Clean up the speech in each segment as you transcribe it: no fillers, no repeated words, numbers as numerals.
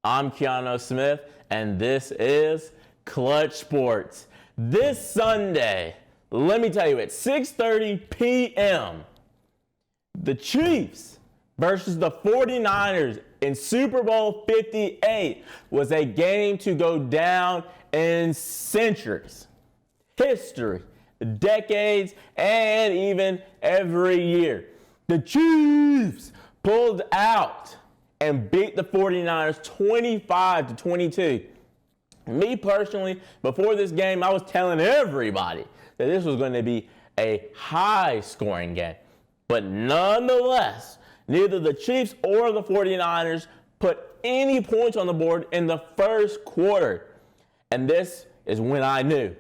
I'm Keano Smith, and this is Clutch Sports. This Sunday, let me tell you, at 6:30 p.m., the Chiefs versus the 49ers in Super Bowl 58 was a game to go down in centuries, history, decades, and even every year. The Chiefs pulled out and beat the 49ers 25-22. Me personally, before this game, I was telling everybody that this was going to be a high-scoring game. But nonetheless, neither the Chiefs or the 49ers put any points on the board in the first quarter. And this is when I knew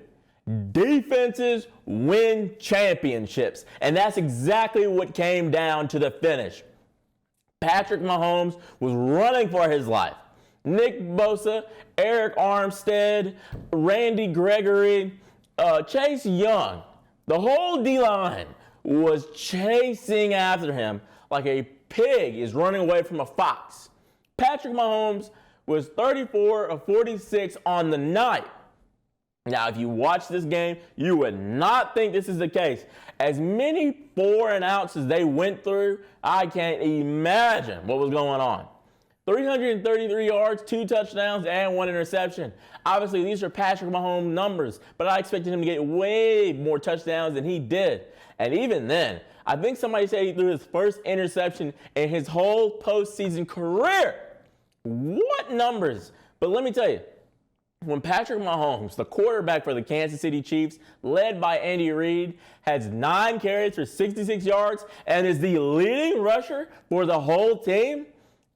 defenses win championships. And that's exactly what came down to the finish. Patrick Mahomes was running for his life. Nick Bosa, Eric Armstead, Randy Gregory, Chase Young, the whole D-line was chasing after him like a pig is running away from a fox. Patrick Mahomes was 34 of 46 on the night. Now, if you watch this game, you would not think this is the case. As many 4-and-outs as they went through, I can't imagine what was going on. 333 yards, 2 touchdowns, and 1 interception. Obviously, these are Patrick Mahomes numbers, but I expected him to get way more touchdowns than he did. And even then, I think somebody said he threw his first interception in his whole postseason career. What numbers? But let me tell you, when Patrick Mahomes, the quarterback for the Kansas City Chiefs, led by Andy Reid, has 9 carries for 66 yards and is the leading rusher for the whole team,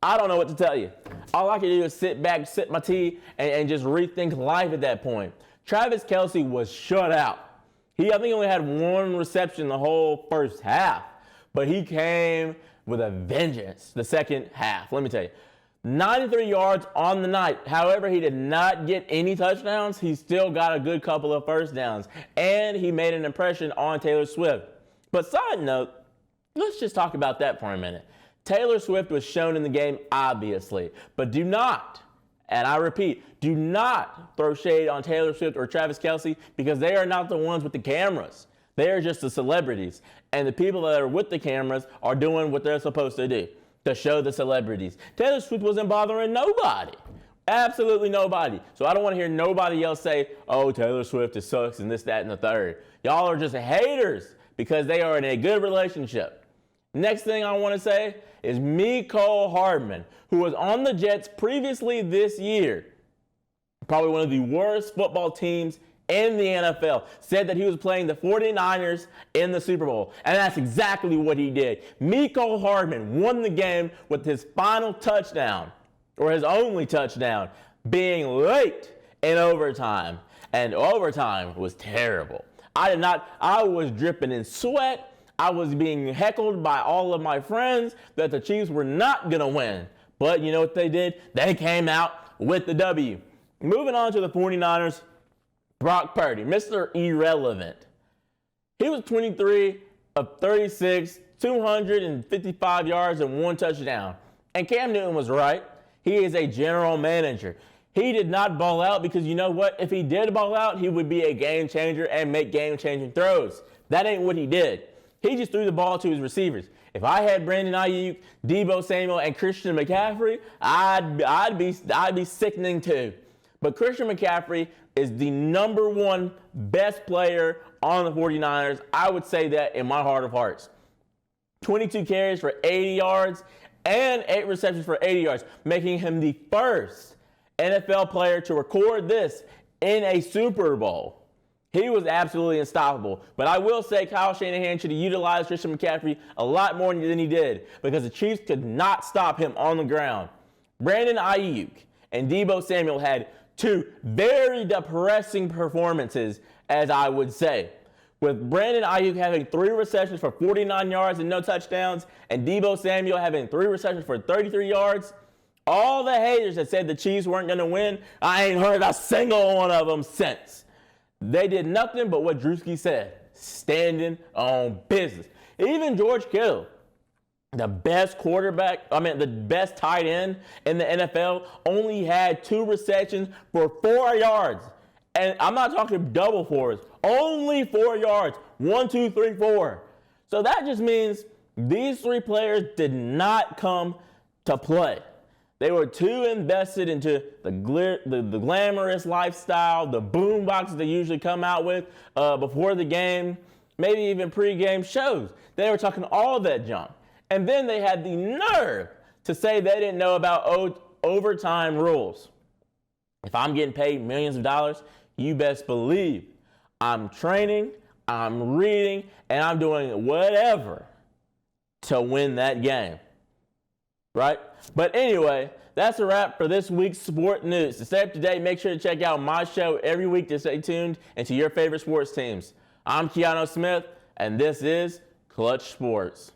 I don't know what to tell you. All I can do is sit back, sip my tea, and just rethink life at that point. Travis Kelce was shut out. I think he only had 1 reception the whole first half, but he came with a vengeance the second half. Let me tell you. 93 yards on the night. However, he did not get any touchdowns. He still got a good couple of first downs. And he made an impression on Taylor Swift. But side note, let's just talk about that for a minute. Taylor Swift was shown in the game, obviously. But do not, and I repeat, do not throw shade on Taylor Swift or Travis Kelce because they are not the ones with the cameras. They are just the celebrities. And the people that are with the cameras are doing what they're supposed to do, to show the celebrities. Taylor Swift wasn't bothering nobody. Absolutely nobody. So I don't want to hear nobody else say, oh, Taylor Swift sucks and this, that, and the third. Y'all are just haters because they are in a good relationship. Next thing I want to say is Mecole Hardman, who was on the Jets previously this year, probably one of the worst football teams in the NFL, said that he was playing the 49ers in the Super Bowl. And that's exactly what he did. Mecole Hardman won the game with his final touchdown, or his only touchdown, being late in overtime. And overtime was terrible. I was dripping in sweat. I was being heckled by all of my friends that the Chiefs were not going to win. But you know what they did? They came out with the W. Moving on to the 49ers, Brock Purdy, Mr. Irrelevant. He was 23 of 36, 255 yards and 1 touchdown. And Cam Newton was right. He is a general manager. He did not ball out because you know what? If he did ball out, he would be a game changer and make game-changing throws. That ain't what he did. He just threw the ball to his receivers. If I had Brandon Ayuk, Deebo Samuel, and Christian McCaffrey, I'd be sickening too. But Christian McCaffrey is the number 1 best player on the 49ers. I would say that in my heart of hearts. 22 carries for 80 yards and 8 receptions for 80 yards, making him the first NFL player to record this in a Super Bowl. He was absolutely unstoppable. But I will say Kyle Shanahan should have utilized Christian McCaffrey a lot more than he did because the Chiefs could not stop him on the ground. Brandon Ayuk and Deebo Samuel had 2 very depressing performances, as I would say. With Brandon Ayuk having 3 receptions for 49 yards and no touchdowns, and Deebo Samuel having 3 receptions for 33 yards, all the haters that said the Chiefs weren't going to win, I ain't heard a single one of them since. They did nothing but what Drewski said, standing on business. Even George Kittle, the best the best tight end in the NFL only had 2 receptions for 4 yards. And I'm not talking double fours, only 4 yards. 1, 2, 3, 4. So that just means these 3 players did not come to play. They were too invested into the glamorous lifestyle, the boom boxes they usually come out with before the game, maybe even pre-game shows. They were talking all that junk. And then they had the nerve to say they didn't know about overtime rules. If I'm getting paid millions of dollars, you best believe I'm training, I'm reading, and I'm doing whatever to win that game. Right? But anyway, that's a wrap for this week's sport news. To stay up to date, make sure to check out my show every week to stay tuned into your favorite sports teams. I'm Keano Smith, and this is Clutch Sports.